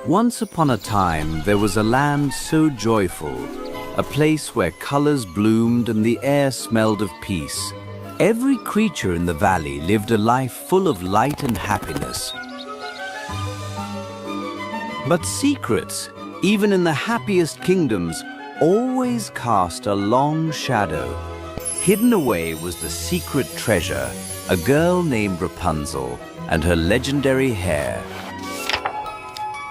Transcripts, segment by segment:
Once upon a time, there was a land so joyful, a place where colors bloomed and the air smelled of peace. Every creature in the valley lived a life full of light and happiness. But secrets, even in the happiest kingdoms, always cast a long shadow. Hidden away was the secret treasure, a girl named Rapunzel and her legendary hair.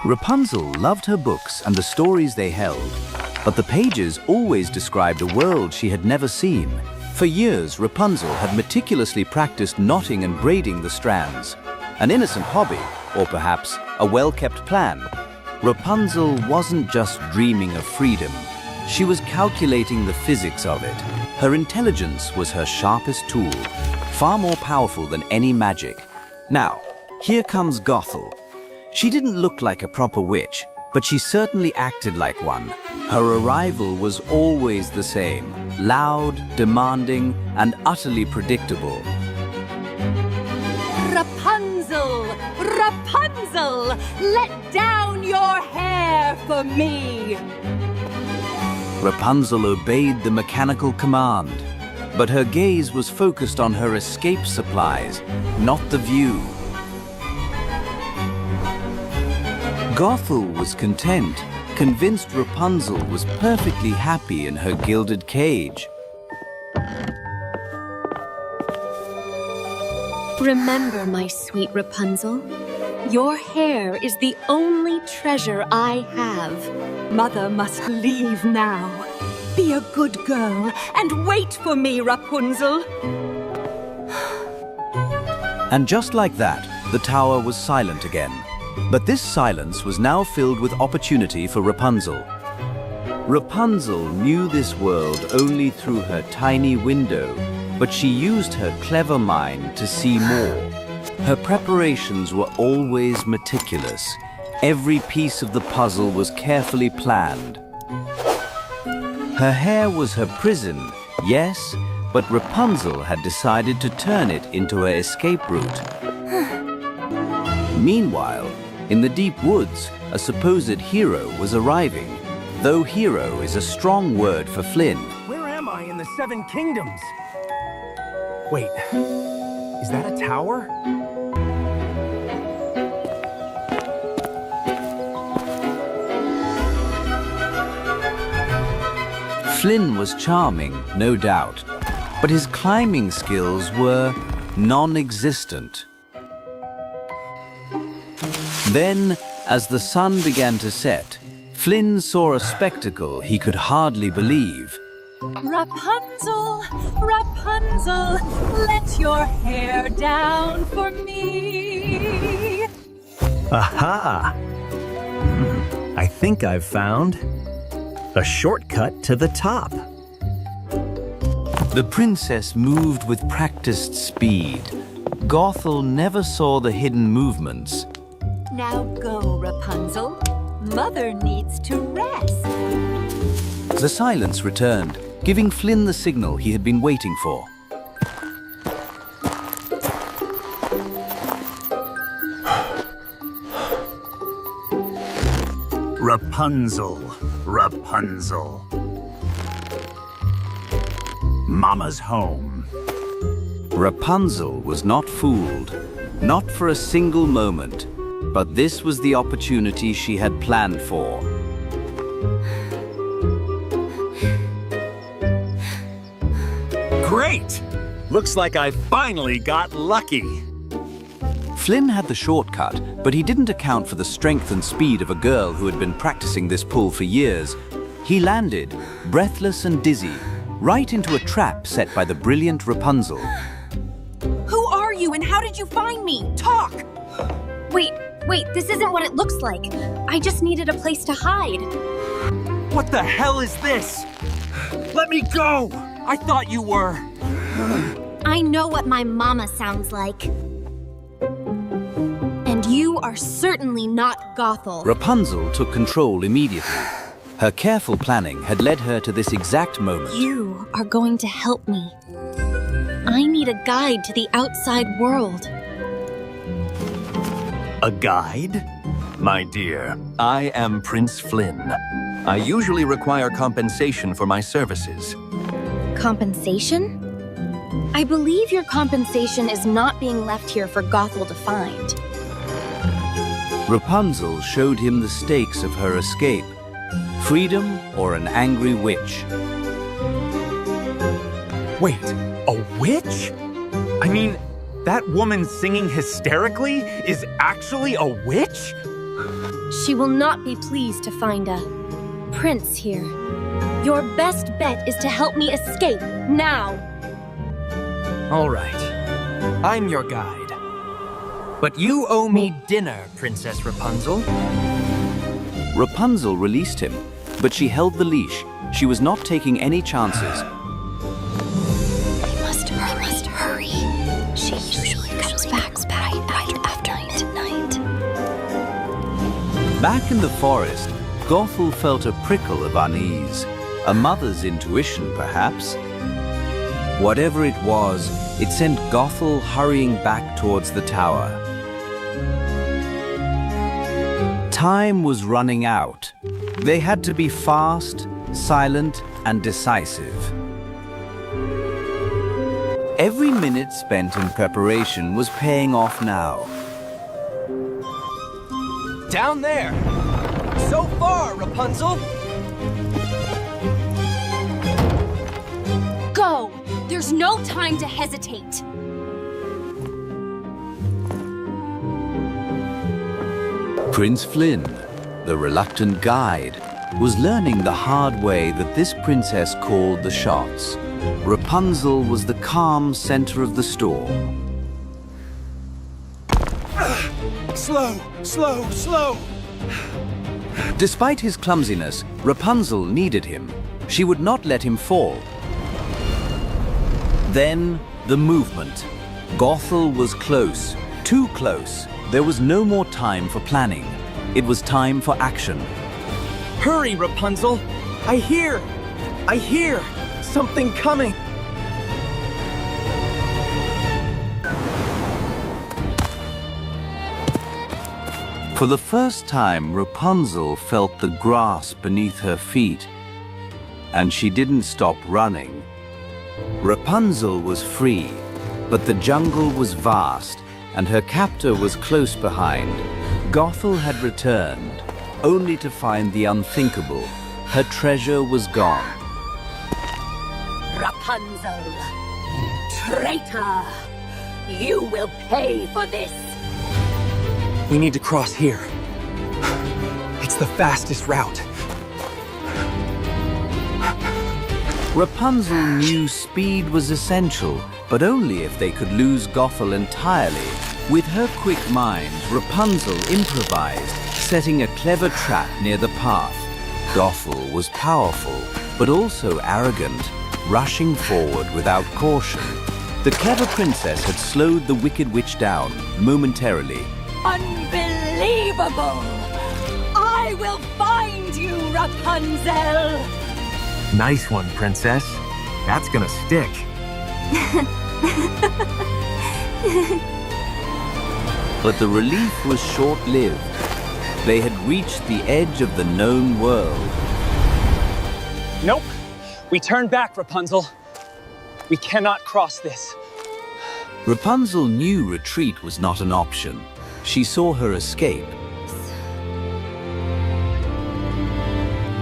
Rapunzel loved her books and the stories they held, but the pages always described a world she had never seen. For years, Rapunzel had meticulously practiced knotting and braiding the strands, an innocent hobby, or perhaps a well-kept plan. Rapunzel wasn't just dreaming of freedom, she was calculating the physics of it. Her intelligence was her sharpest tool, far more powerful than any magic. Now, here comes Gothel. She didn't look like a proper witch, but she certainly acted like one. Her arrival was always the same, loud, demanding, and utterly predictable. Rapunzel! Rapunzel! Let down your hair for me! Rapunzel obeyed the mechanical command, but her gaze was focused on her escape supplies, not the view. Gothel was content, convinced Rapunzel was perfectly happy in her gilded cage. Remember, my sweet Rapunzel, your hair is the only treasure I have. Mother must leave now. Be a good girl and wait for me, Rapunzel. And just like that, the tower was silent again. But this silence was now filled with opportunity for Rapunzel. Rapunzel knew this world only through her tiny window, but she used her clever mind to see more. Her preparations were always meticulous. Every piece of the puzzle was carefully planned. Her hair was her prison, yes, but Rapunzel had decided to turn it into her escape route. Meanwhile, in the deep woods, a supposed hero was arriving, though hero is a strong word for Flynn. Where am I in the Seven Kingdoms? Wait, is that a tower? Flynn was charming, no doubt, but his climbing skills were non-existent. Then, as the sun began to set, Flynn saw a spectacle he could hardly believe. Rapunzel, Rapunzel, let your hair down for me. Aha! I think I've found a shortcut to the top. The princess moved with practiced speed. Gothel never saw the hidden movements. Now go, Rapunzel. Mother needs to rest. The silence returned, giving Flynn the signal he had been waiting for. Rapunzel, Rapunzel. Mama's home. Rapunzel was not fooled, not for a single moment, but this was the opportunity she had planned for. Great! Looks like I finally got lucky. Flynn had the shortcut, but he didn't account for the strength and speed of a girl who had been practicing this pull for years. He landed, breathless and dizzy, right into a trap set by the brilliant Rapunzel. Who are you and how did you find me? Talk! Wait, this isn't what it looks like. I just needed a place to hide. What the hell is this? Let me go! I thought you were... I know what my mama sounds like. And you are certainly not Gothel. Rapunzel took control immediately. Her careful planning had led her to this exact moment. You are going to help me. I need a guide to the outside world. A guide? My dear, I am Prince Flynn. I usually require compensation for my services. Compensation? I believe your compensation is not being left here for Gothel to find. Rapunzel showed him the stakes of her escape: freedom or an angry witch. Wait, a witch? I mean, that woman singing hysterically is actually a witch? She will not be pleased to find a prince here. Your best bet is to help me escape now. All right. I'm your guide. But you owe me dinner, Princess Rapunzel. Rapunzel released him, but she held the leash. She was not taking any chances. We must hurry. She usually comes back right after midnight. Back in the forest, Gothel felt a prickle of unease. A mother's intuition, perhaps. Whatever it was, it sent Gothel hurrying back towards the tower. Time was running out. They had to be fast, silent, and decisive. Every minute spent in preparation was paying off now. Down there! So far, Rapunzel! Go! There's no time to hesitate. Prince Flynn, the reluctant guide, was learning the hard way that this princess called the shots. Rapunzel was the calm center of the storm. Slow! Despite his clumsiness, Rapunzel needed him. She would not let him fall. Then, the movement. Gothel was close, too close. There was no more time for planning. It was time for action. Hurry, Rapunzel! I hear something coming! For the first time, Rapunzel felt the grass beneath her feet, and she didn't stop running. Rapunzel was free, but the jungle was vast, and her captor was close behind. Gothel had returned, only to find the unthinkable. Her treasure was gone. Rapunzel, traitor! You will pay for this! We need to cross here. It's the fastest route. Rapunzel knew speed was essential, but only if they could lose Gothel entirely. With her quick mind, Rapunzel improvised, setting a clever trap near the path. Gothel was powerful, but also arrogant, rushing forward without caution. The clever princess had slowed the wicked witch down, momentarily. Unbelievable! I will find you, Rapunzel! Nice one, princess. That's gonna stick. But the relief was short-lived. They had reached the edge of the known world. Nope. We turn back, Rapunzel. We cannot cross this. Rapunzel knew retreat was not an option. She saw her escape.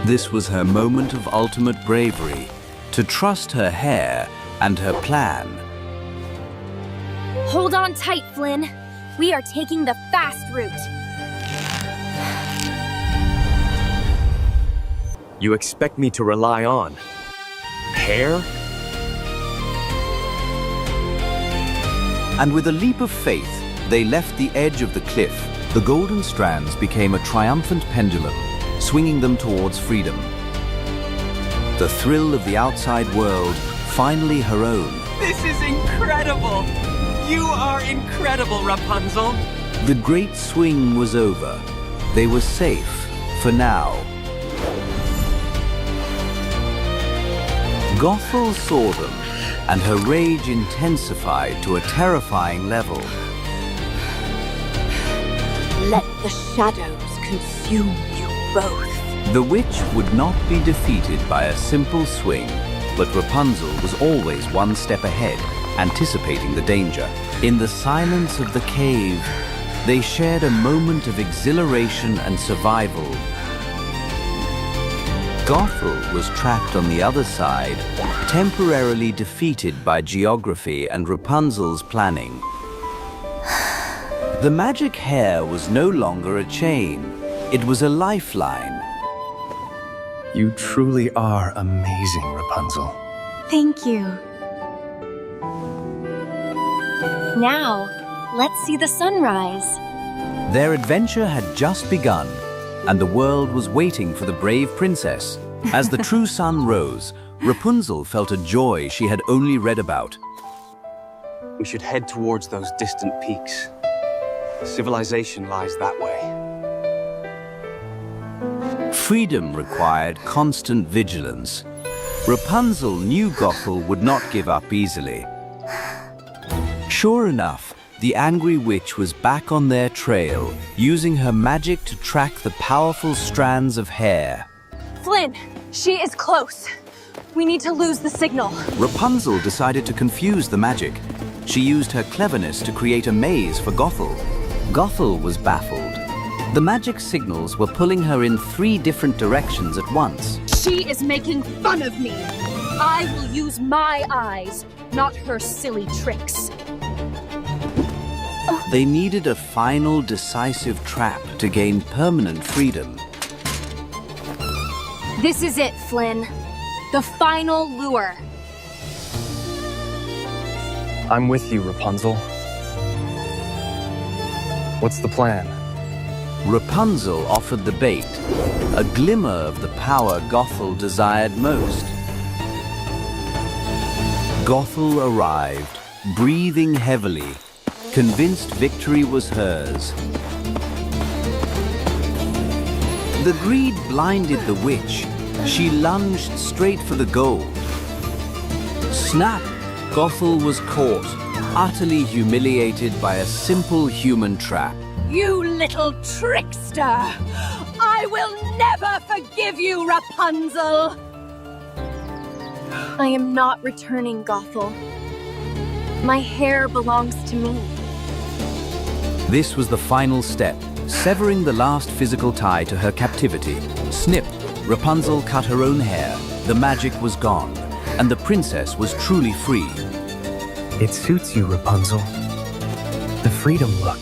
This was her moment of ultimate bravery, to trust her hair and her plan. Hold on tight, Flynn. We are taking the fast route. You expect me to rely on hair? And with a leap of faith, they left the edge of the cliff. The golden strands became a triumphant pendulum, swinging them towards freedom. The thrill of the outside world, finally her own. This is incredible! You are incredible, Rapunzel! The great swing was over. They were safe, for now. Gothel saw them, and her rage intensified to a terrifying level. Let the shadows consume you both. The witch would not be defeated by a simple swing, but Rapunzel was always one step ahead, anticipating the danger. In the silence of the cave, they shared a moment of exhilaration and survival. Gothel was trapped on the other side, temporarily defeated by geography and Rapunzel's planning. The magic hair was no longer a chain. It was a lifeline. You truly are amazing, Rapunzel. Thank you. Now, let's see the sunrise. Their adventure had just begun, and the world was waiting for the brave princess. As the true sun rose, Rapunzel felt a joy she had only read about. We should head towards those distant peaks. Civilization lies that way. Freedom required constant vigilance. Rapunzel knew Gothel would not give up easily. Sure enough, the angry witch was back on their trail, using her magic to track the powerful strands of hair. Flynn, she is close. We need to lose the signal. Rapunzel decided to confuse the magic. She used her cleverness to create a maze for Gothel. Gothel was baffled. The magic signals were pulling her in 3 different directions at once. She is making fun of me. I will use my eyes, not her silly tricks. They needed a final decisive trap to gain permanent freedom. This is it, Flynn. The final lure. I'm with you, Rapunzel. What's the plan? Rapunzel offered the bait, a glimmer of the power Gothel desired most. Gothel arrived, breathing heavily, convinced victory was hers. The greed blinded the witch. She lunged straight for the gold. Snap! Gothel was caught, utterly humiliated by a simple human trap. You little trickster! I will never forgive you, Rapunzel! I am not returning, Gothel. My hair belongs to me. This was the final step, severing the last physical tie to her captivity. Snip! Rapunzel cut her own hair, the magic was gone, and the princess was truly free. It suits you, Rapunzel. The freedom look.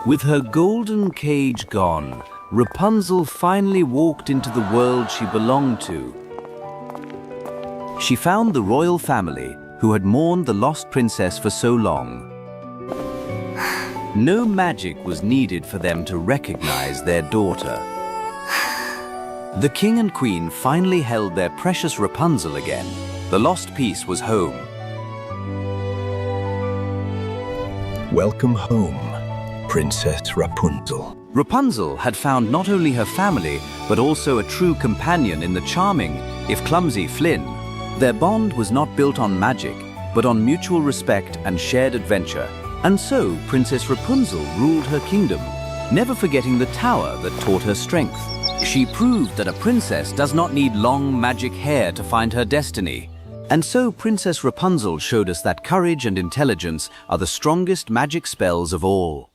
With her golden cage gone, Rapunzel finally walked into the world she belonged to. She found the royal family who had mourned the lost princess for so long. No magic was needed for them to recognize their daughter. The king and queen finally held their precious Rapunzel again. The lost piece was home. Welcome home, Princess Rapunzel. Rapunzel had found not only her family, but also a true companion in the charming, if clumsy, Flynn. Their bond was not built on magic, but on mutual respect and shared adventure. And so, Princess Rapunzel ruled her kingdom, never forgetting the tower that taught her strength. She proved that a princess does not need long magic hair to find her destiny. And so Princess Rapunzel showed us that courage and intelligence are the strongest magic spells of all.